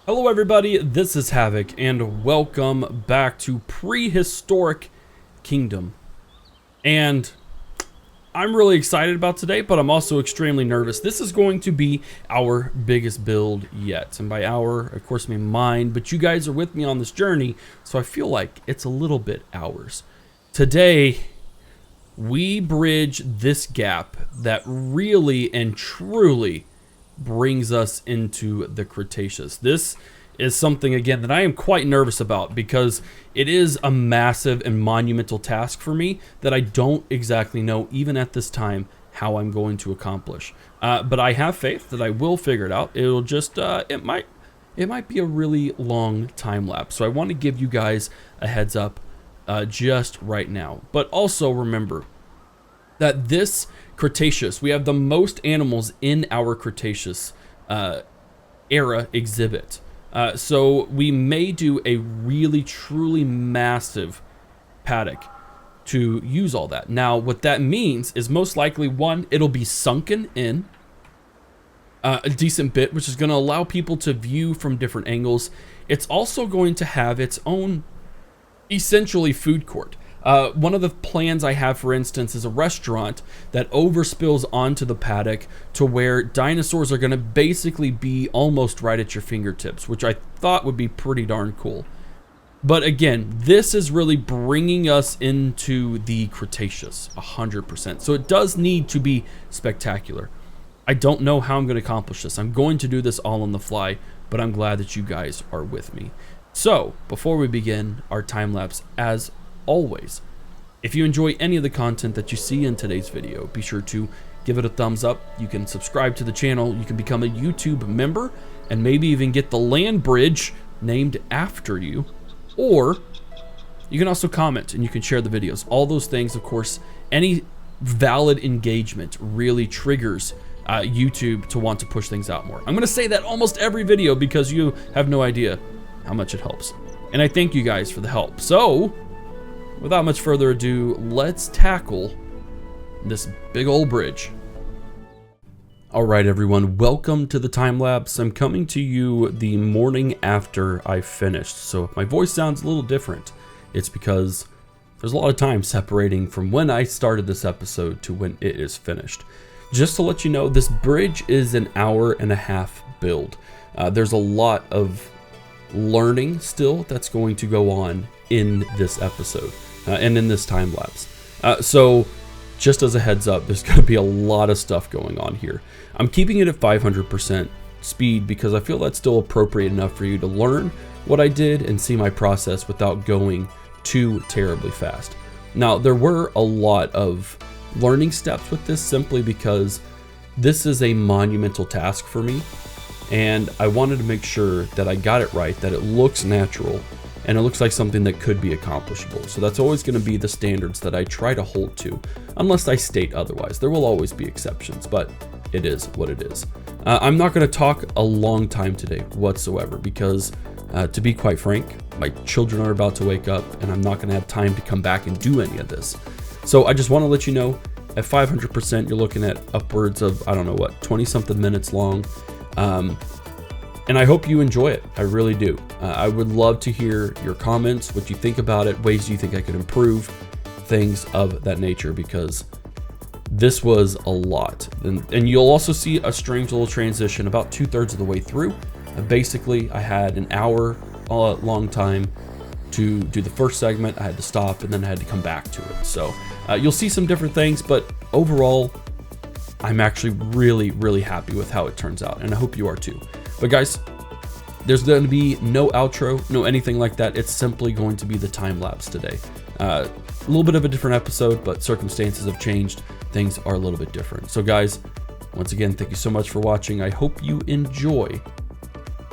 Hello everybody, this is Havoc, and welcome back to Prehistoric Kingdom. And I'm really excited about today, but I'm also extremely nervous. This is going to be our biggest build yet. And by our, of course, I mean mine, but you guys are with me on this journey, so I feel like it's a little bit ours. Today, we bridge this gap that really and truly brings us into the Cretaceous. This is something, again, that I am quite nervous about because it is a massive and monumental task for me that I don't exactly know, even at this time, how I'm going to accomplish. But I have faith that I will figure it out. It'll just, it might be a really long time lapse. So I want to give you guys a heads up just right now. But also remember that this Cretaceous, we have the most animals in our Cretaceous era exhibit. So we may do a really, truly massive paddock to use all that. Now, what that means is most likely, one, it'll be sunken in a decent bit, which is going to allow people to view from different angles. It's also going to have its own, essentially, food court. One of the plans I have, for instance, is a restaurant that overspills onto the paddock to where dinosaurs are going to basically be almost right at your fingertips, which I thought would be pretty darn cool. But again, this is really bringing us into the Cretaceous 100%. So it does need to be spectacular. I don't know how I'm going to accomplish this. I'm going to do this all on the fly, but I'm glad that you guys are with me. So before we begin our time lapse, as always, if you enjoy any of the content that you see in today's video, be sure to give it a thumbs up. You can subscribe to the channel, you can become a YouTube member, and maybe even get the land bridge named after you, or you can also comment and you can share the videos. All those things, of course, any valid engagement really triggers YouTube to want to push things out more. I'm going to say that almost every video because you have no idea how much it helps. And I thank you guys for the help. So without much further ado, let's tackle this big old bridge. All right, everyone, welcome to the time lapse. I'm coming to you the morning after I finished, so if my voice sounds a little different, it's because there's a lot of time separating from when I started this episode to when it is finished. Just to let you know, this bridge is an 1.5-hour build. There's a lot of learning still that's going to go on in this episode. And in this time lapse. So just as a heads up, there's going to be a lot of stuff going on here. I'm keeping it at 500% speed because I feel that's still appropriate enough for you to learn what I did and see my process without going too terribly fast. Now, there were a lot of learning steps with this simply because this is a monumental task for me. And I wanted to make sure that I got it right, that it looks natural, and it looks like something that could be accomplishable. So that's always going to be the standards that I try to hold to, unless I state otherwise. There will always be exceptions, but it is what it is. I'm not going to talk a long time today whatsoever because, to be quite frank, my children are about to wake up and I'm not going to have time to come back and do any of this. So I just want to let you know, at 500%, you're looking at upwards of, I don't know what, 20-something minutes long. And I hope you enjoy it. I really do. I would love to hear your comments, what you think about it, ways you think I could improve, things of that nature, because this was a lot. And you'll also see a strange little transition about 2/3 of the way through. Basically, I had an hour long time to do the first segment. I had to stop and then I had to come back to it. So you'll see some different things, but overall, I'm actually really, really happy with how it turns out, and I hope you are too. But guys, there's going to be no outro, no anything like that. It's simply going to be the time lapse today. A little bit of a different episode, but circumstances have changed. Things are a little bit different. So guys, once again, thank you so much for watching. I hope you enjoy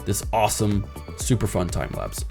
this awesome, super fun time lapse.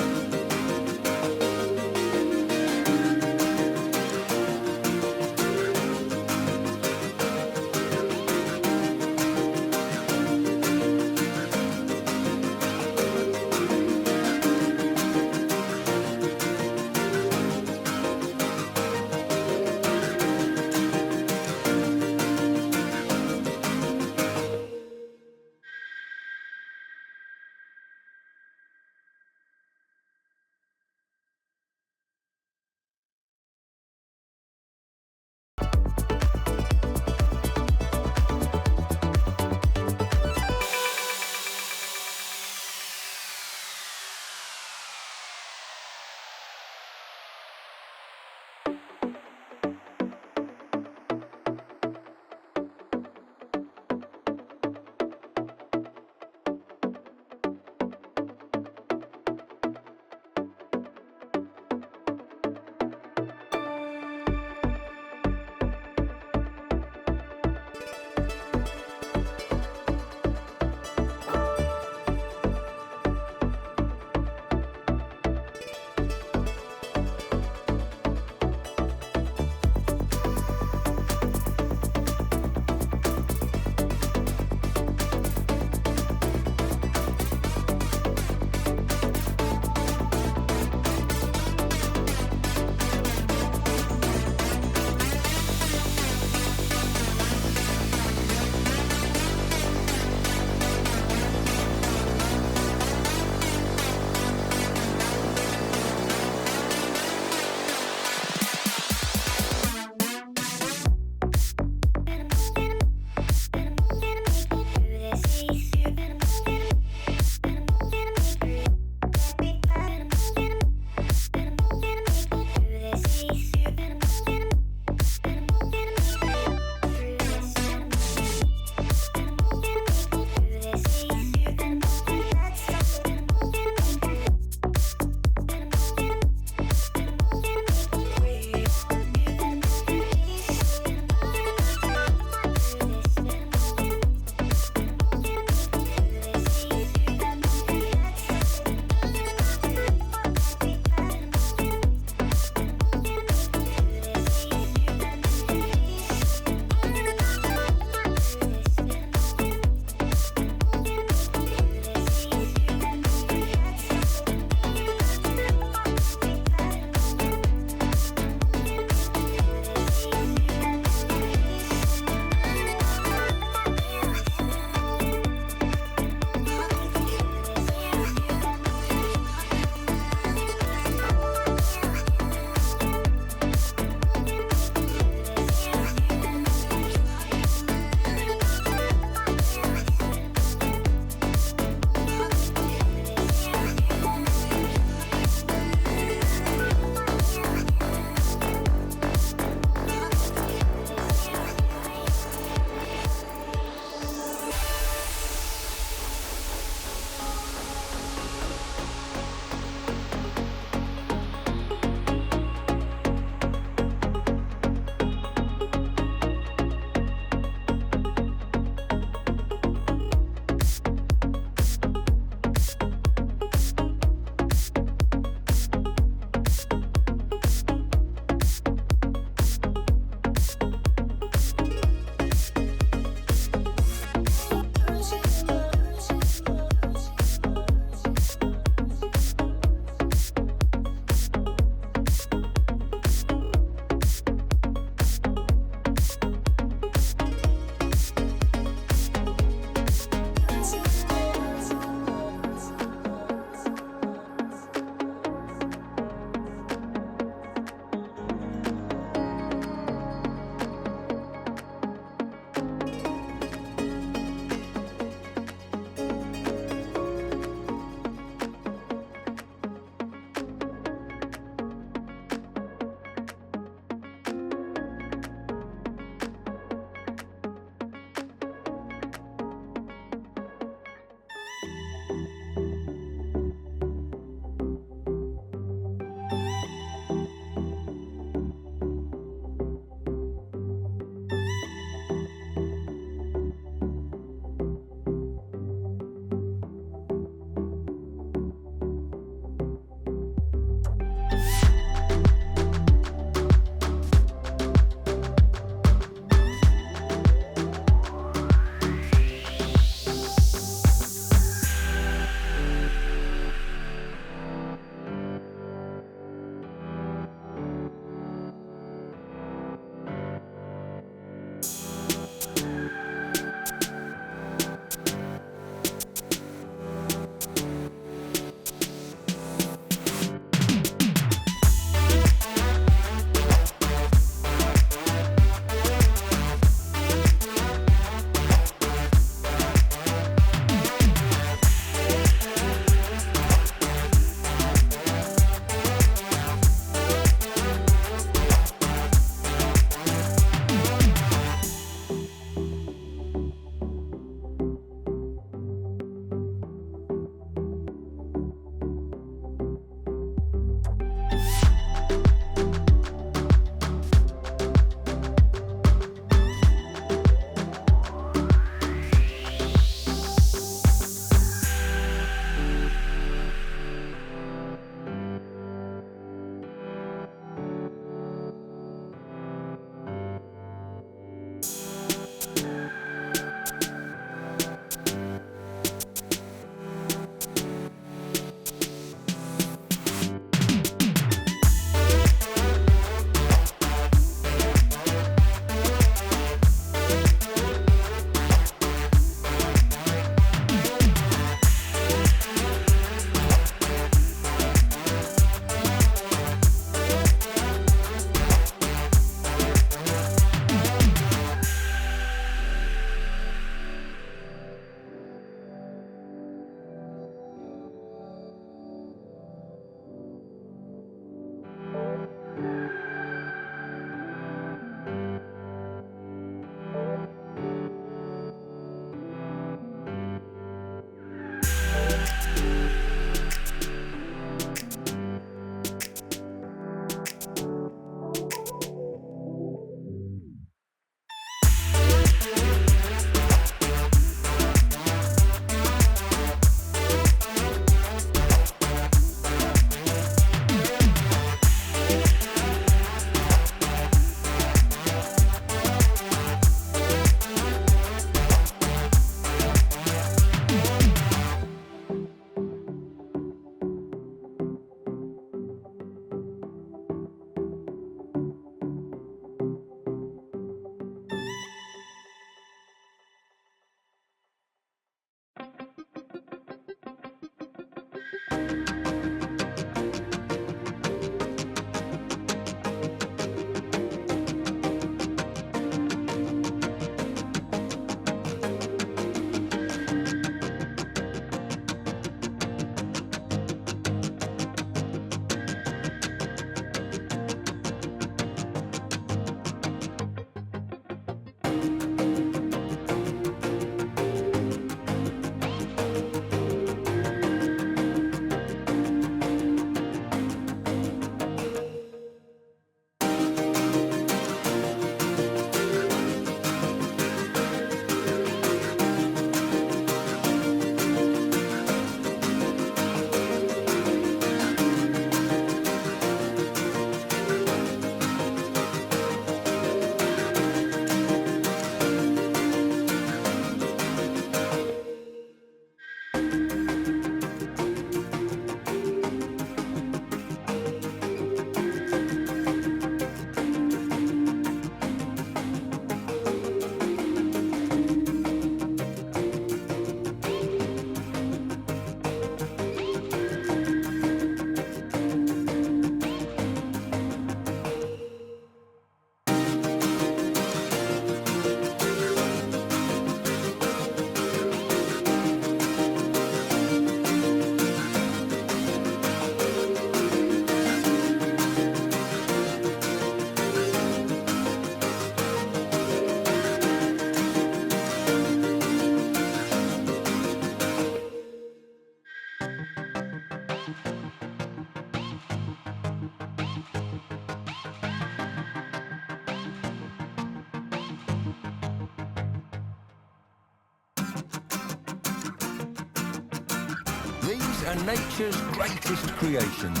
These are nature's greatest creations.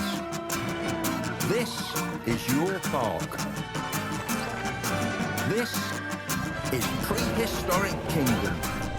This is your park. This is Prehistoric Kingdom.